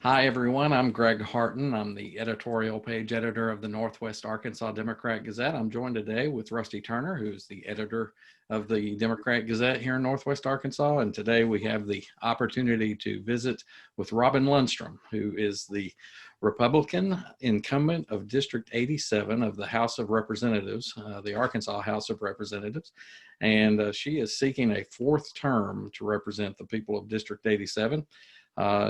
Hi, everyone. I'm Greg Harton. I'm the editorial page editor of the Northwest Arkansas Democrat-Gazette. I'm joined today with Rusty Turner, who's the editor of the Democrat-Gazette here in Northwest Arkansas. And today we have the opportunity to visit with Robin Lundstrum, who is the Republican incumbent of District 87 of the House of Representatives, the Arkansas House of Representatives. And she is seeking a fourth term to represent the people of District 87.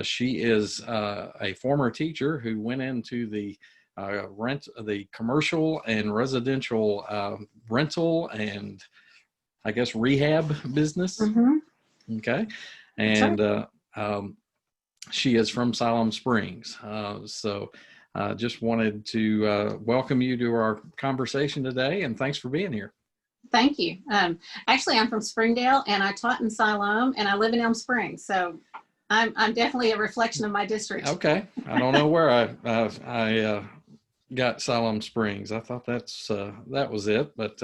She is a former teacher who went into the commercial and residential rental and I guess rehab business. Mm-hmm. Okay, and she is from Siloam Springs. So just wanted to welcome you to our conversation today, and thanks for being here. Thank you. Actually, I'm from Springdale, and I taught in Siloam, and I live in Elm Springs. So I'm definitely a reflection of my district. Okay, I don't know where I got Siloam Springs. I thought that was it, but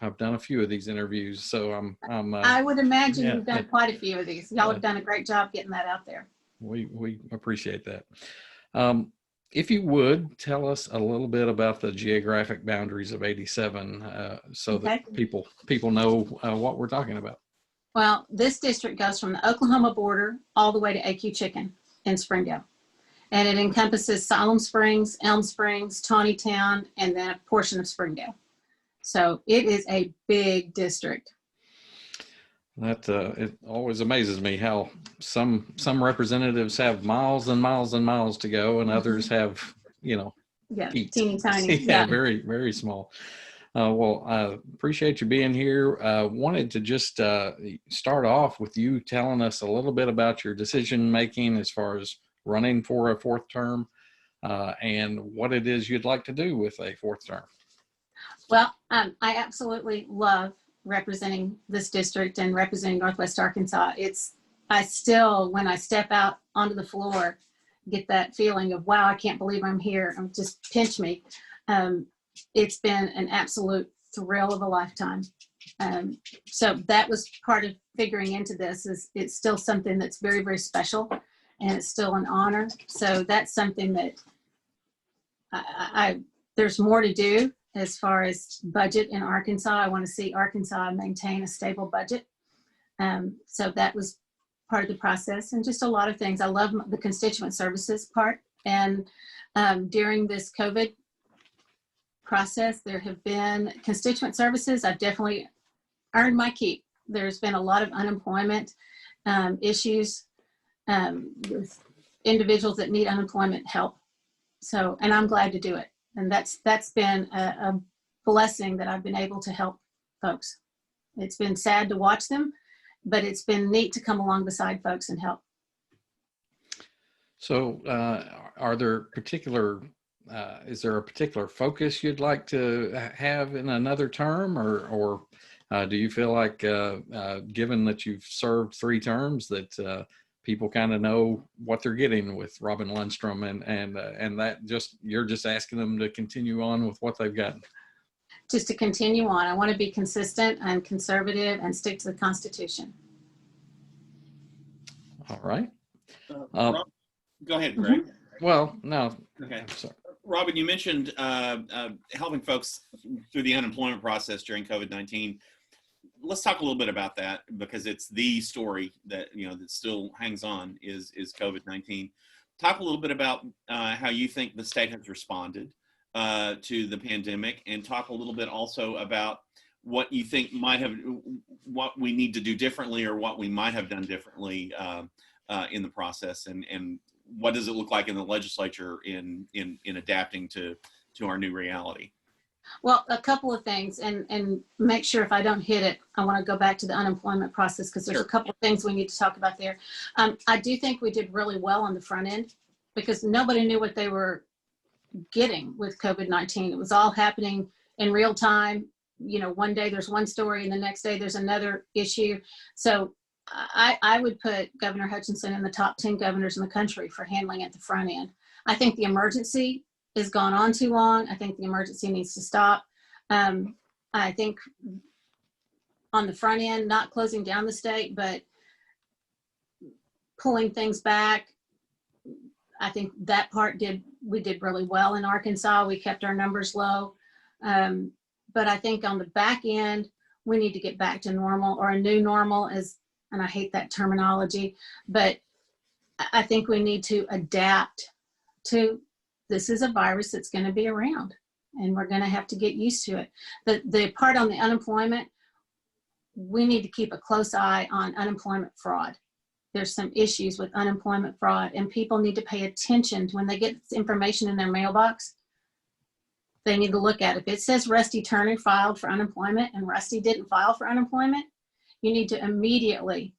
I've done a few of these interviews, so I would imagine yeah, you've done quite a few of these. Y'all have done a great job getting that out there. We appreciate that. If you would tell us a little bit about the geographic boundaries of 87, so that people know what we're talking about. Well, this district goes from the Oklahoma border all the way to AQ Chicken in Springdale. And it encompasses Siloam Springs, Elm Springs, Tawnytown, and then a portion of Springdale. So it is a big district. That it always amazes me how some representatives have miles and miles and miles to go, and others have, feet. Teeny tiny. Yeah, very, very small. Well, I appreciate you being here. Wanted to just start off with you telling us a little bit about your decision making as far as running for a fourth term and what it is you'd like to do with a fourth term. Well, I absolutely love representing this district and representing Northwest Arkansas. I still, when I step out onto the floor, get that feeling of, wow, I can't believe I'm here. Just pinch me. It's been an absolute thrill of a lifetime. So that was part of figuring into this. Is it's still something that's very, very special, and it's still an honor. So that's something that there's more to do as far as budget in Arkansas. I want to see Arkansas maintain a stable budget. So that was part of the process, and just a lot of things. I love the constituent services part. And during this COVID process, there have been constituent services. I've definitely earned my keep. There's been a lot of unemployment issues with individuals that need unemployment help. So, and I'm glad to do it. And that's been a blessing that I've been able to help folks. It's been sad to watch them, but it's been neat to come along beside folks and help. So are there particular is there a particular focus you'd like to have in another term, or do you feel like, given that you've served 3 terms, that people kind of know what they're getting with Robin Lundstrum, and that you're just asking them to continue on with what they've gotten? Just to continue on. I want to be consistent and conservative and stick to the Constitution. All right. Go ahead, Greg. Well, no. Okay. I'm sorry. Robin, you mentioned helping folks through the unemployment process during COVID-19. Let's talk a little bit about that, because it's the story that that still hangs on is COVID-19. Talk a little bit about how you think the state has responded to the pandemic, and talk a little bit also about what you think what we need to do differently, or what we might have done differently in the process, and what does it look like in the legislature in adapting to our new reality? Well, a couple of things, and make sure if I don't hit it, I want to go back to the unemployment process, because there's a couple of things we need to talk about there. I do think we did really well on the front end, because nobody knew what they were getting with COVID-19. It was all happening in real time. One day there's one story, and the next day there's another issue. So I would put Governor Hutchinson in the top 10 governors in the country for handling at the front end. I think the emergency has gone on too long. I think the emergency needs to stop. I think on the front end, not closing down the state, but pulling things back, I think that part we did really well in Arkansas. We kept our numbers low. But I think on the back end, we need to get back to normal, or a new normal, and I hate that terminology, but I think we need to adapt to, this is a virus that's going to be around, and we're going to have to get used to it. The part on the unemployment, we need to keep a close eye on unemployment fraud. There's some issues with unemployment fraud, and people need to pay attention to when they get information in their mailbox. They need to look at it. If it says Rusty Turner filed for unemployment and Rusty didn't file for unemployment, you need to immediately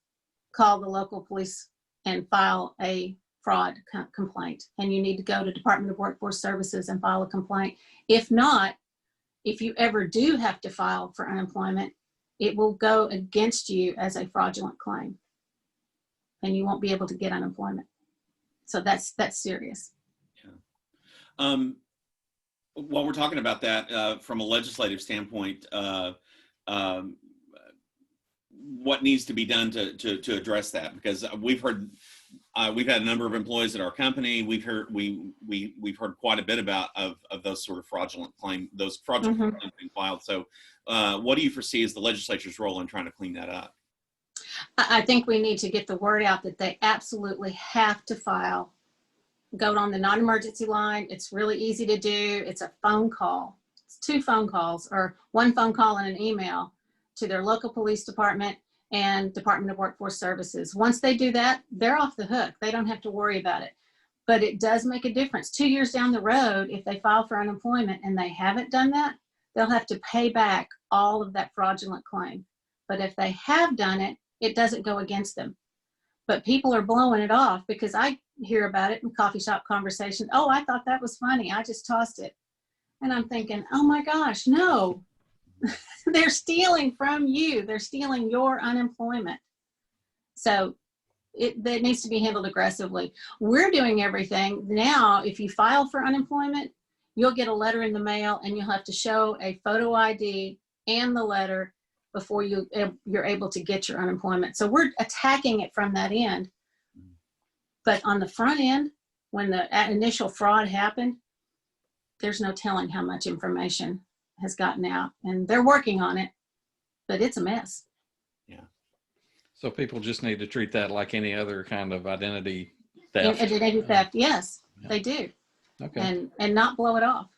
call the local police and file a fraud complaint. And you need to go to Department of Workforce Services and file a complaint. If not, if you ever do have to file for unemployment, it will go against you as a fraudulent claim, and you won't be able to get unemployment. So that's serious. Yeah. While we're talking about that, from a legislative standpoint, what needs to be done to address that? Because we've had a number of employees at our company. We've heard quite a bit about those sort of fraudulent claims being filed. So, what do you foresee as the legislature's role in trying to clean that up? I think we need to get the word out that they absolutely have to file. Go on the non-emergency line. It's really easy to do. It's a phone call. It's 2 phone calls, or 1 phone call and an email to their local police department and Department of Workforce Services. Once they do that, they're off the hook. They don't have to worry about it. But it does make a difference. 2 years down the road, if they file for unemployment and they haven't done that, they'll have to pay back all of that fraudulent claim. But if they have done it, it doesn't go against them. But people are blowing it off, because I hear about it in coffee shop conversation. Oh, I thought that was funny. I just tossed it. And I'm thinking, oh my gosh, no. They're stealing from you. They're stealing your unemployment. So that needs to be handled aggressively. We're doing everything. Now, if you file for unemployment, you'll get a letter in the mail, and you'll have to show a photo ID and the letter before you're able to get your unemployment. So we're attacking it from that end. But on the front end, when the initial fraud happened, there's no telling how much information has gotten out, and they're working on it, but it's a mess. Yeah. So people just need to treat that like any other kind of identity theft. Identity theft, yes, Yeah. they do. Okay. And not blow it off.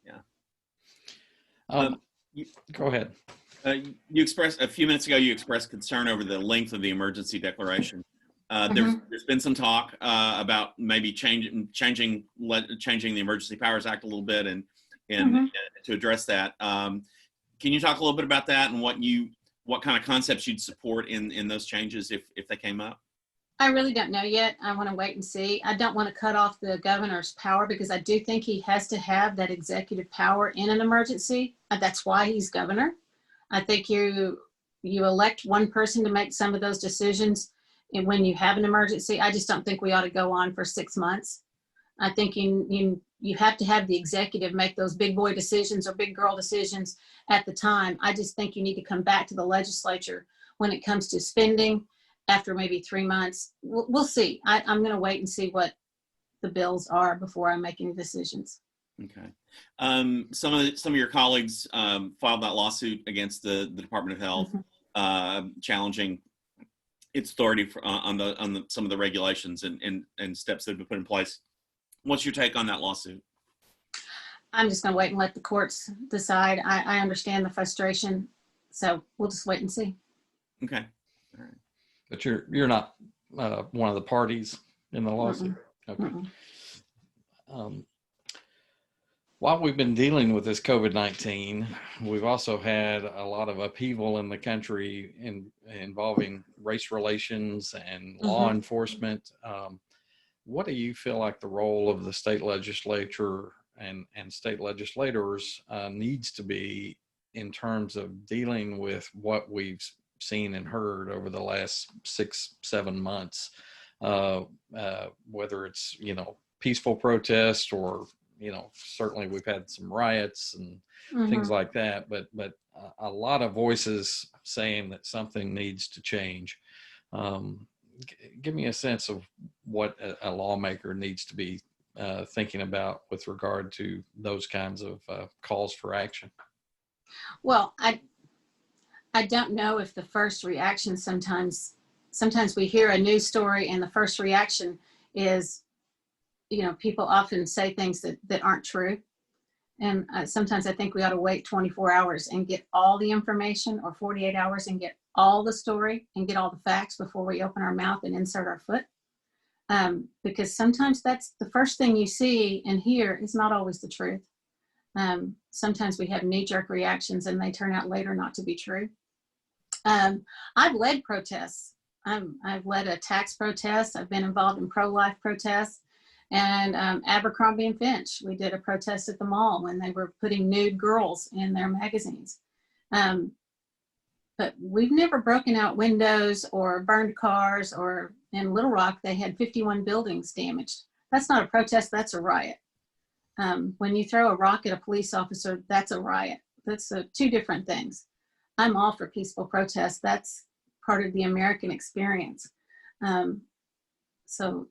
Yeah. Go ahead. You expressed a few minutes ago, you expressed concern over the length of the emergency declaration. There's been some talk about maybe changing the Emergency Powers Act a little bit and to address that. Can you talk a little bit about that and what kind of concepts you'd support in those changes if they came up? I really don't know yet. I want to wait and see. I don't want to cut off the governor's power, because I do think he has to have that executive power in an emergency. That's why he's governor. I think you elect one person to make some of those decisions, and when you have an emergency, I just don't think we ought to go on for 6 months. I think you have to have the executive make those big boy decisions or big girl decisions at the time. I just think you need to come back to the legislature when it comes to spending after maybe 3 months. We'll see. I'm going to wait and see what the bills are before I make any decisions. Okay. Some of your colleagues filed that lawsuit against the Department of Health, challenging its authority on some of the regulations and steps that have been put in place. What's your take on that lawsuit? I'm just going to wait and let the courts decide. I understand the frustration, so we'll just wait and see. Okay. All right. But you're not one of the parties in the lawsuit. Okay. While we've been dealing with this COVID-19, we've also had a lot of upheaval in the country involving race relations and law enforcement. What do you feel like the role of the state legislature and state legislators needs to be in terms of dealing with what we've seen and heard over the last 6-7 months, whether it's, peaceful protest or, certainly we've had some riots and things like that, but a lot of voices saying that something needs to change. Give me a sense of what a lawmaker needs to be thinking about with regard to those kinds of calls for action? Well, I don't know if the first reaction sometimes we hear a news story and the first reaction is, people often say things that aren't true. And sometimes I think we ought to wait 24 hours and get all the information, or 48 hours and get all the story and get all the facts before we open our mouth and insert our foot. Because sometimes that's the first thing you see and hear is not always the truth. Sometimes we have knee-jerk reactions and they turn out later not to be true. I've led protests. I've led a tax protest. I've been involved in pro-life protests. And Abercrombie and Finch, we did a protest at the mall when they were putting nude girls in their magazines. But we've never broken out windows or burned cars, or in Little Rock, they had 51 buildings damaged. That's not a protest, that's a riot. When you throw a rock at a police officer, that's a riot. That's two different things. I'm all for peaceful protests. That's part of the American experience. So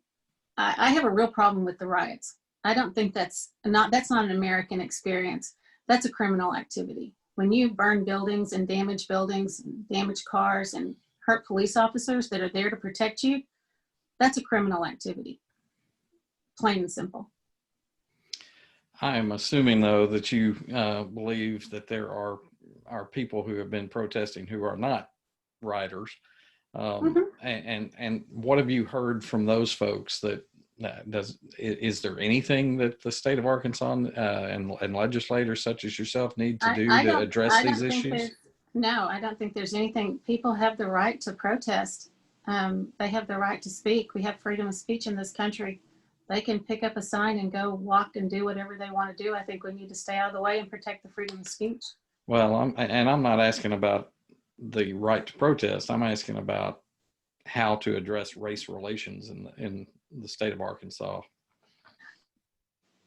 I have a real problem with the riots. I don't think that's not an American experience. That's a criminal activity. When you burn buildings and damage cars and hurt police officers that are there to protect you, that's a criminal activity. Plain and simple. I'm assuming, though, that you believe that there are people who have been protesting who are not rioters. And what have you heard from those folks? Is there anything that the state of Arkansas and legislators such as yourself need to do to address these issues? No, I don't think there's anything. People have the right to protest. They have the right to speak. We have freedom of speech in this country. They can pick up a sign and go walk and do whatever they want to do. I think we need to stay out of the way and protect the freedom of speech. Well, I'm not asking about the right to protest. I'm asking about how to address race relations in the state of Arkansas.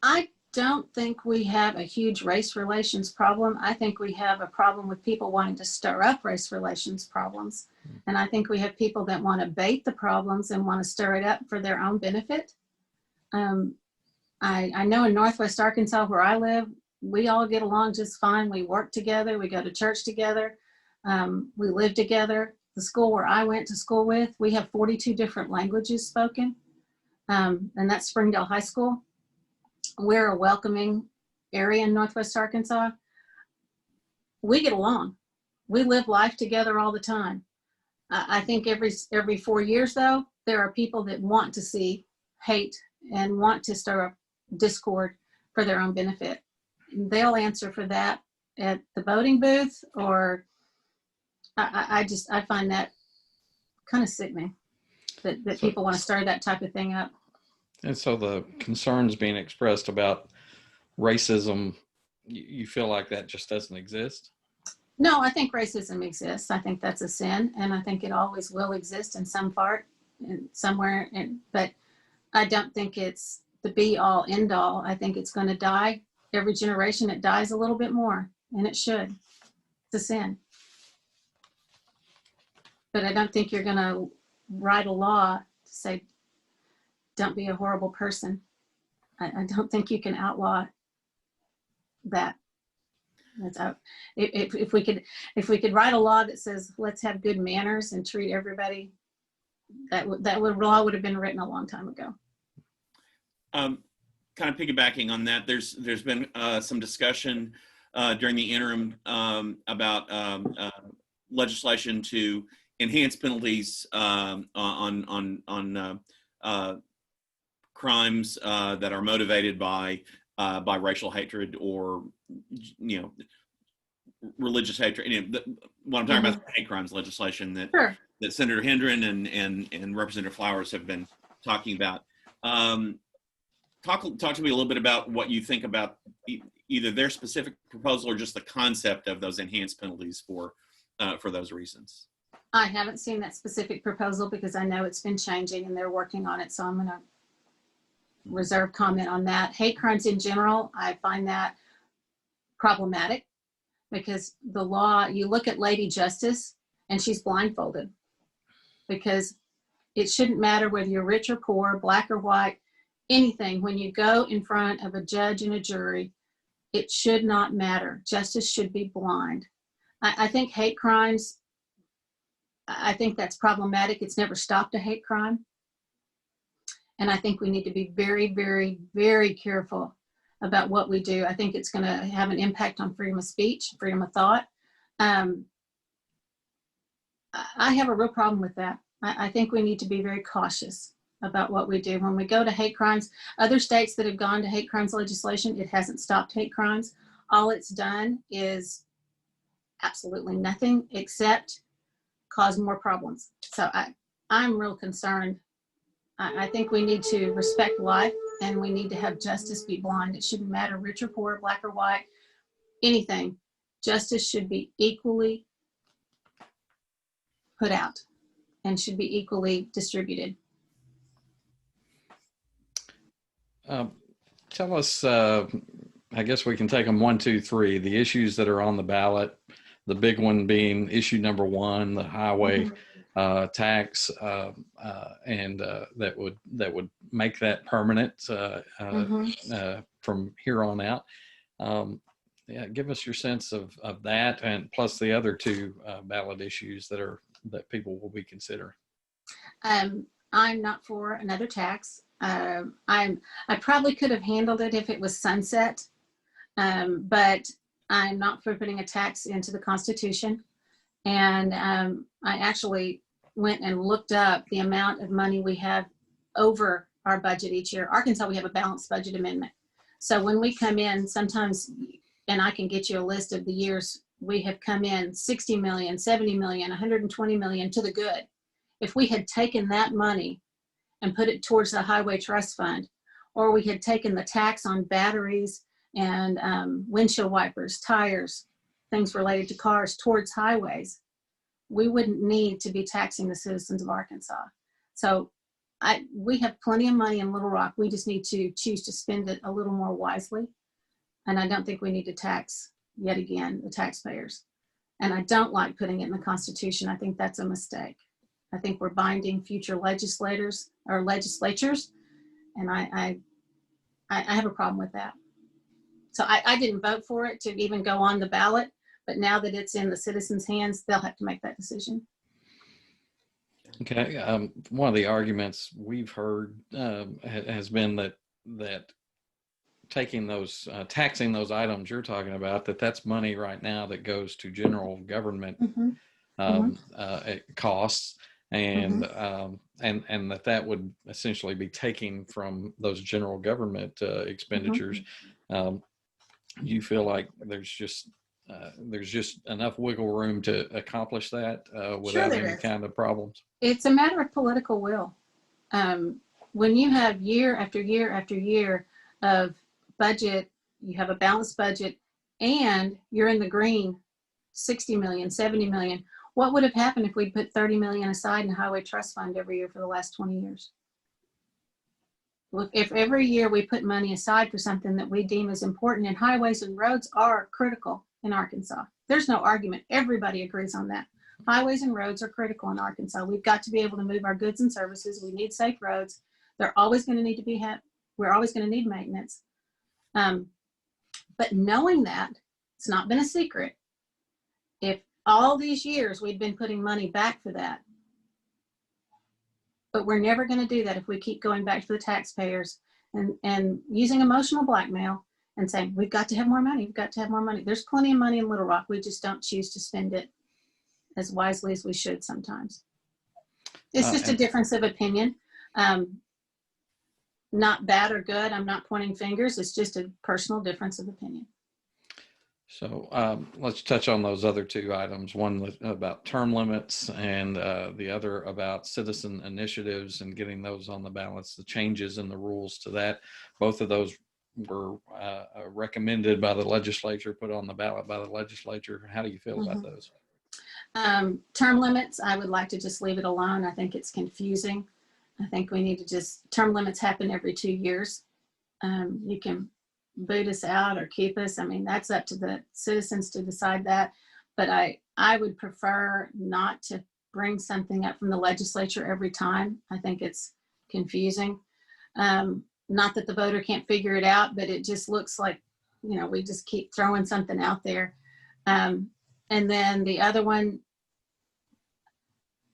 I don't think we have a huge race relations problem. I think we have a problem with people wanting to stir up race relations problems. And I think we have people that want to bait the problems and want to stir it up for their own benefit. I know in Northwest Arkansas, where I live, we all get along just fine. We work together. We go to church together. We live together. The school where I went to school with, we have 42 different languages spoken. And that's Springdale High School. We're a welcoming area in Northwest Arkansas. We get along. We live life together all the time. I think every 4 years, though, there are people that want to see hate and want to stir up discord for their own benefit. They'll answer for that at the voting booth, or I find that kind of sickening that people want to stir that type of thing up. And so the concerns being expressed about racism, you feel like that just doesn't exist? No, I think racism exists. I think that's a sin, and I think it always will exist in some part and somewhere. But I don't think it's the be all end all. I think it's going to die. Every generation it dies a little bit more, and it should. It's a sin. But I don't think you're going to write a law to say, don't be a horrible person. I don't think you can outlaw that. That's out. If we could write a law that says let's have good manners and treat everybody, that law would have been written a long time ago. Kind of piggybacking on that, there's been some discussion during the interim about legislation to enhance penalties on crimes that are motivated by racial hatred or religious hatred. What I'm talking about is hate crimes legislation that Sure. that Senator Hendren and Representative Flowers have been talking about. Talk to me a little bit about what you think about either their specific proposal or just the concept of those enhanced penalties for those reasons. I haven't seen that specific proposal because I know it's been changing and they're working on it. So I'm going to reserve comment on that. Hate crimes in general, I find that problematic because the law, you look at Lady Justice and she's blindfolded because It shouldn't matter whether you're rich or poor, black or white, anything. When you go in front of a judge and a jury, it should not matter. Justice should be blind. I think hate crimes, I think that's problematic. It's never stopped a hate crime. And I think we need to be very, very, very careful about what we do. I think it's going to have an impact on freedom of speech, freedom of thought. I have a real problem with that. I think we need to be very cautious about what we do. When we go to hate crimes, other states that have gone to hate crimes legislation, it hasn't stopped hate crimes. All it's done is absolutely nothing except cause more problems. So I'm real concerned. I think we need to respect life, and we need to have justice be blind. It shouldn't matter rich or poor, black or white, anything. Justice should be equally put out and should be equally distributed. Tell us, I guess we can take them 1, 2, 3, the issues that are on the ballot, the big one being issue number 1, the highway tax, and that would make that permanent from here on out. Yeah, give us your sense of that, and plus the other 2 ballot issues that people will be considering. I'm not for another tax. I probably could have handled it if it was sunset, but I'm not for putting a tax into the Constitution. And I actually went and looked up the amount of money we have over our budget each year. Arkansas, we have a balanced budget amendment. So when we come in, sometimes, and I can get you a list of the years we have come in 60 million, 70 million, 120 million to the good. If we had taken that money and put it towards the highway trust fund, or we had taken the tax on batteries and windshield wipers, tires, things related to cars towards highways, we wouldn't need to be taxing the citizens of Arkansas. So we have plenty of money in Little Rock. We just need to choose to spend it a little more wisely. And I don't think we need to tax, yet again, the taxpayers. And I don't like putting it in the Constitution. I think that's a mistake. I think we're binding future legislators or legislatures, and I have a problem with that. So I didn't vote for it to even go on the ballot, but now that it's in the citizens' hands, they'll have to make that decision. Okay. One of the arguments we've heard has been that taking those, taxing those items you're talking about, that's money right now that goes to general government costs, and that would essentially be taking from those general government expenditures. You feel like there's just enough wiggle room to accomplish that without any kind of problems? It's a matter of political will. When you have year after year after year of budget, you have a balanced budget, and you're in the green, 60 million, 70 million. What would have happened if we put 30 million aside in the highway trust fund every year for the last 20 years? Well, if every year we put money aside for something that we deem as important, and highways and roads are critical in Arkansas. There's no argument. Everybody agrees on that. Highways and roads are critical in Arkansas. We've got to be able to move our goods and services. We need safe roads. They're always going to need to be, we're always going to need maintenance. But knowing that, it's not been a secret. If all these years we've been putting money back for that, but we're never going to do that if we keep going back to the taxpayers and using emotional blackmail and saying, we've got to have more money, we've got to have more money. There's plenty of money in Little Rock. We just don't choose to spend it as wisely as we should sometimes. It's just a difference of opinion. Not bad or good. I'm not pointing fingers. It's just a personal difference of opinion. So let's touch on those other 2 items. One about term limits, and the other about citizen initiatives and getting those on the ballots, the changes in the rules to that. Both of those were recommended by the legislature, put on the ballot by the legislature. How do you feel about those? Term limits, I would like to just leave it alone. I think it's confusing. I think we need to term limits happen every 2 years. You can boot us out or keep us. I mean, that's up to the citizens to decide that. But I would prefer not to bring something up from the legislature every time. I think it's confusing. Not that the voter can't figure it out, but it just looks like, you know, we just keep throwing something out there. And then the other one,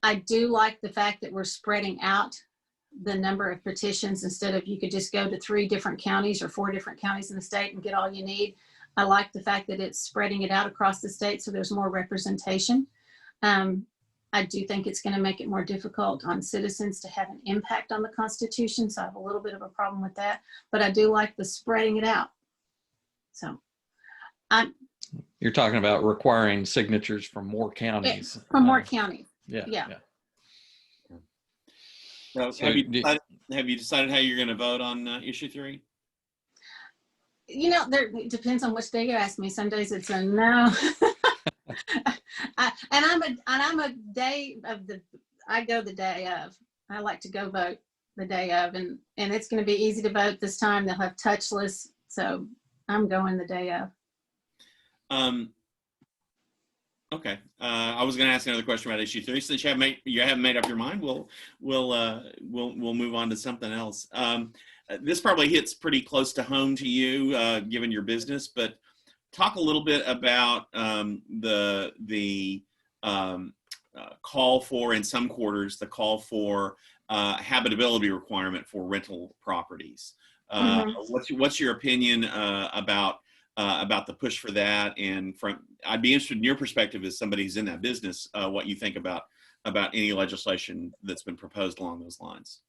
I do like the fact that we're spreading out the number of petitions instead of you could just go to 3 different counties or 4 different counties in the state and get all you need. I like the fact that it's spreading it out across the state so there's more representation. I do think it's going to make it more difficult on citizens to have an impact on the Constitution, so I have a little bit of a problem with that, but I do like the spreading it out. So You're talking about requiring signatures from more counties. From more counties. Yeah. Yeah. So have you decided how you're going to vote on issue 3? You know, it depends on which day you ask me. Some days it's a no. I go the day of. I like to go vote the day of, and it's going to be easy to vote this time. They'll have touchless, so I'm going the day of. Okay. I was going to ask another question about issue 3. Since you haven't made up your mind, we'll move on to something else. This probably hits pretty close to home to you, given your business, but talk a little bit about the call for, in some quarters, the call for habitability requirement for rental properties. What's your opinion about the push for that? And I'd be interested in your perspective as somebody who's in that business, what you think about any legislation that's been proposed along those lines.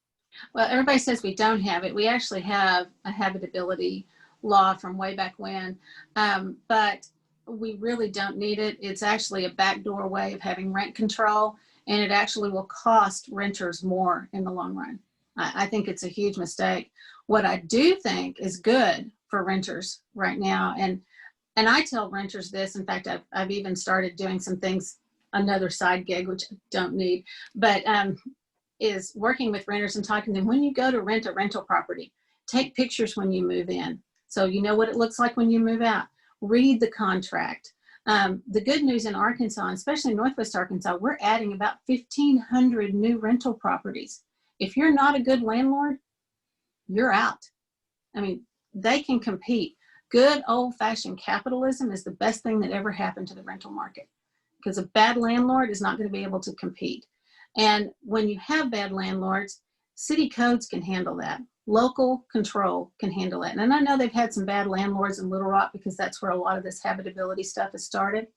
Well, everybody says we don't have it. We actually have a habitability law from way back when, but we really don't need it. It's actually a backdoor way of having rent control, and it actually will cost renters more in the long run. I think it's a huge mistake. What I do think is good for renters right now, and I tell renters this, in fact, I've even started doing some things, another side gig, which I don't need, but is working with renters and talking to them. When you go to rent a rental property, take pictures when you move in, so you know what it looks like when you move out. Read the contract. The good news in Arkansas, especially Northwest Arkansas, we're adding about 1,500 new rental properties. If you're not a good landlord, you're out. I mean, they can compete. Good old-fashioned capitalism is the best thing that ever happened to the rental market, because a bad landlord is not going to be able to compete. And when you have bad landlords, city codes can handle that. Local control can handle that. And I know they've had some bad landlords in Little Rock because that's where a lot of this habitability stuff has started.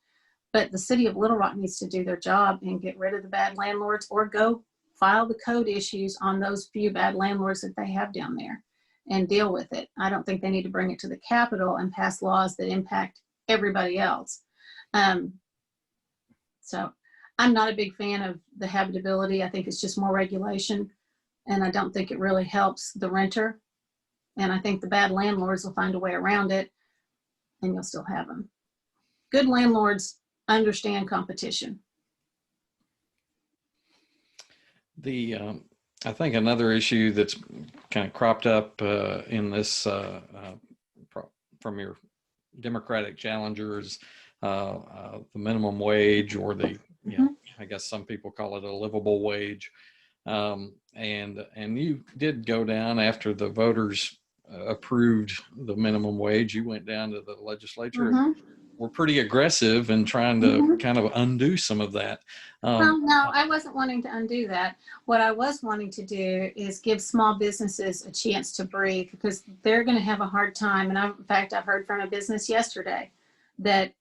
But the city of Little Rock needs to do their job and get rid of the bad landlords, or go file the code issues on those few bad landlords that they have down there and deal with it. I don't think they need to bring it to the Capitol and pass laws that impact everybody else. So I'm not a big fan of the habitability. I think it's just more regulation, and I don't think it really helps the renter. And I think the bad landlords will find a way around it, and you'll still have them. Good landlords understand competition. I think another issue that's kind of cropped up in this from your Democratic challengers, the minimum wage, or the, you know, I guess some people call it a livable wage. And you did go down after the voters approved the minimum wage. You went down to the legislature. And were pretty aggressive in trying to kind of undo some of that. Well, no, I wasn't wanting to undo that. What I was wanting to do is give small businesses a chance to breathe, because they're going to have a hard time. And in fact, I heard from a business yesterday that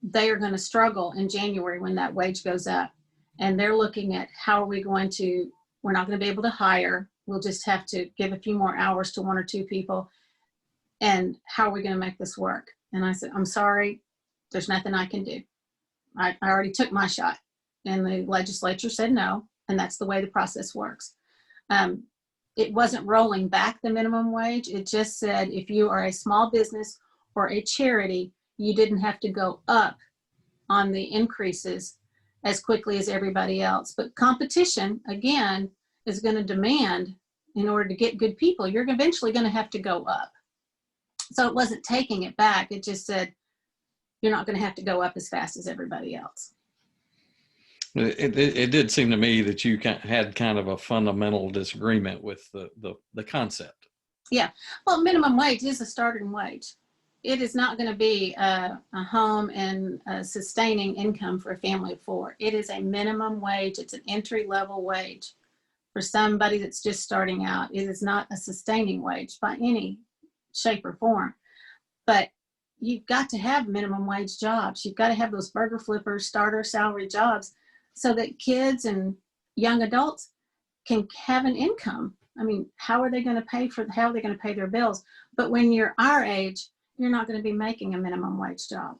they are going to struggle in January when that wage goes up. And they're looking at how are we going to, we're not going to be able to hire. We'll just have to give a few more hours to 1 or 2 people. And how are we going to make this work? And I said, I'm sorry, there's nothing I can do. I already took my shot. And the legislature said no. And that's the way the process works. It wasn't rolling back the minimum wage. It just said if you are a small business or a charity, you didn't have to go up on the increases as quickly as everybody else. But competition, again, is going to demand, in order to get good people, you're eventually going to have to go up. So it wasn't taking it back. It just said, you're not going to have to go up as fast as everybody else. It did seem to me that you had kind of a fundamental disagreement with the concept. Yeah. Well, minimum wage is a starting wage. It is not going to be a home and a sustaining income for a family of four. It is a minimum wage. It's an entry level wage for somebody that's just starting out. It is not a sustaining wage by any shape or form. But you've got to have minimum wage jobs. You've got to have those burger flippers, starter salary jobs so that kids and young adults can have an income. I mean, how are they going to pay their bills? But when you're our age, you're not going to be making a minimum wage job.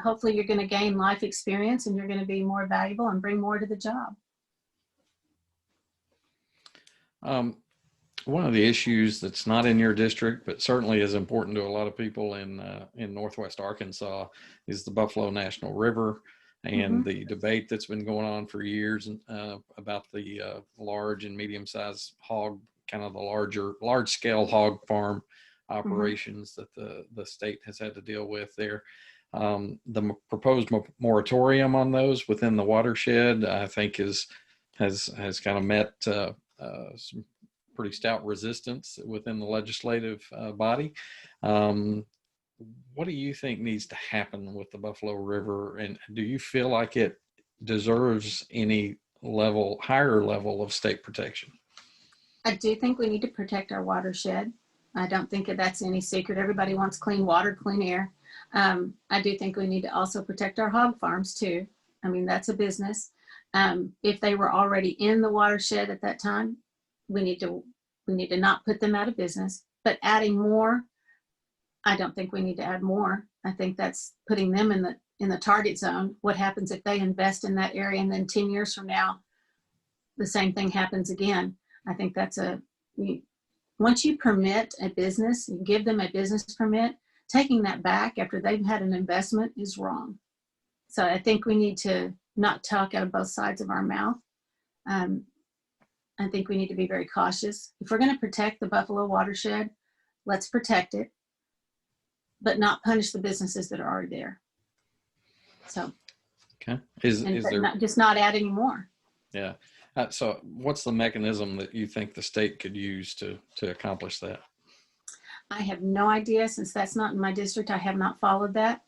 Hopefully you're going to gain life experience and you're going to be more valuable and bring more to the job. One of the issues that's not in your district, but certainly is important to a lot of people in Northwest Arkansas, is the Buffalo National River and the debate that's been going on for years about the large and medium-sized hog, kind of the large-scale hog farm operations that the state has had to deal with there. The proposed moratorium on those within the watershed, I think, has kind of met some pretty stout resistance within the legislative body. What do you think needs to happen with the Buffalo River, and do you feel like it deserves any higher level of state protection? I do think we need to protect our watershed. I don't think that's any secret. Everybody wants clean water, clean air. I do think we need to also protect our hog farms too. I mean, that's a business. If they were already in the watershed at that time, we need to not put them out of business. But adding more, I don't think we need to add more. I think that's putting them in the target zone. What happens if they invest in that area and then 10 years from now, the same thing happens again? I think once you permit a business, you give them a business permit, taking that back after they've had an investment is wrong. So I think we need to not talk out of both sides of our mouth. I think we need to be very cautious. If we're going to protect the Buffalo watershed, let's protect it, but not punish the businesses that are already there. So, okay, just not add any more. Yeah. So what's the mechanism that you think the state could use to accomplish that? I have no idea. Since that's not in my district, I have not followed that.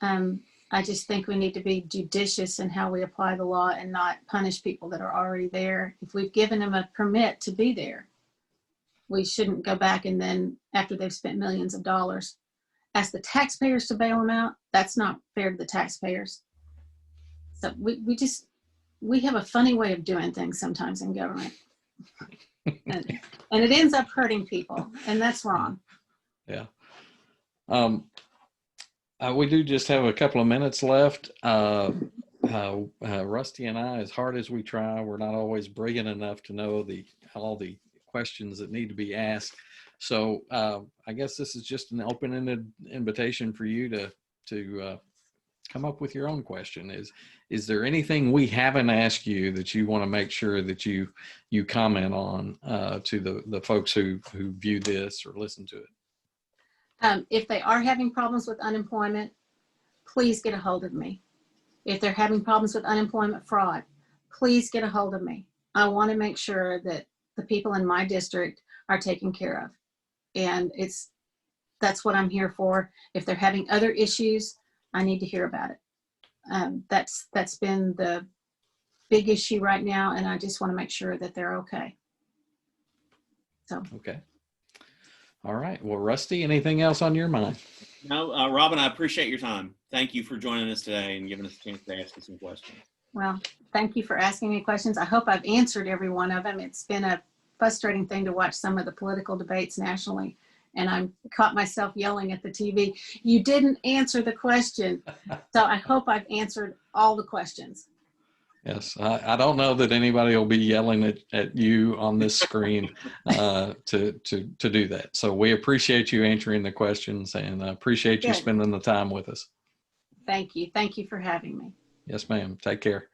I just think we need to be judicious in how we apply the law and not punish people that are already there. If we've given them a permit to be there, we shouldn't go back and then, after they've spent millions of dollars, ask the taxpayers to bail them out. That's not fair to the taxpayers. So we have a funny way of doing things sometimes in government. and it ends up hurting people, and that's wrong. Yeah. We do just have a couple of minutes left. Rusty and I, as hard as we try, we're not always brilliant enough to know all the questions that need to be asked. So I guess this is just an open-ended invitation for you to come up with your own question. Is there anything we haven't asked you that you want to make sure that you comment on to the folks who view this or listen to it? If they are having problems with unemployment, please get a hold of me. If they're having problems with unemployment fraud, please get a hold of me. I want to make sure that the people in my district are taken care of. And that's what I'm here for. If they're having other issues, I need to hear about it. That's been the big issue right now, and I just want to make sure that they're okay. So. Okay. All right. Well, Rusty, anything else on your mind? No, Robin, I appreciate your time. Thank you for joining us today and giving us a chance to ask you some questions. Well, thank you for asking me questions. I hope I've answered every one of them. It's been a frustrating thing to watch some of the political debates nationally, and I caught myself yelling at the TV, "You didn't answer the question." So I hope I've answered all the questions. Yes, I don't know that anybody will be yelling at you on this screen to do that. So we appreciate you answering the questions, and appreciate you spending the time with us. Thank you. Thank you for having me. Yes, ma'am. Take care.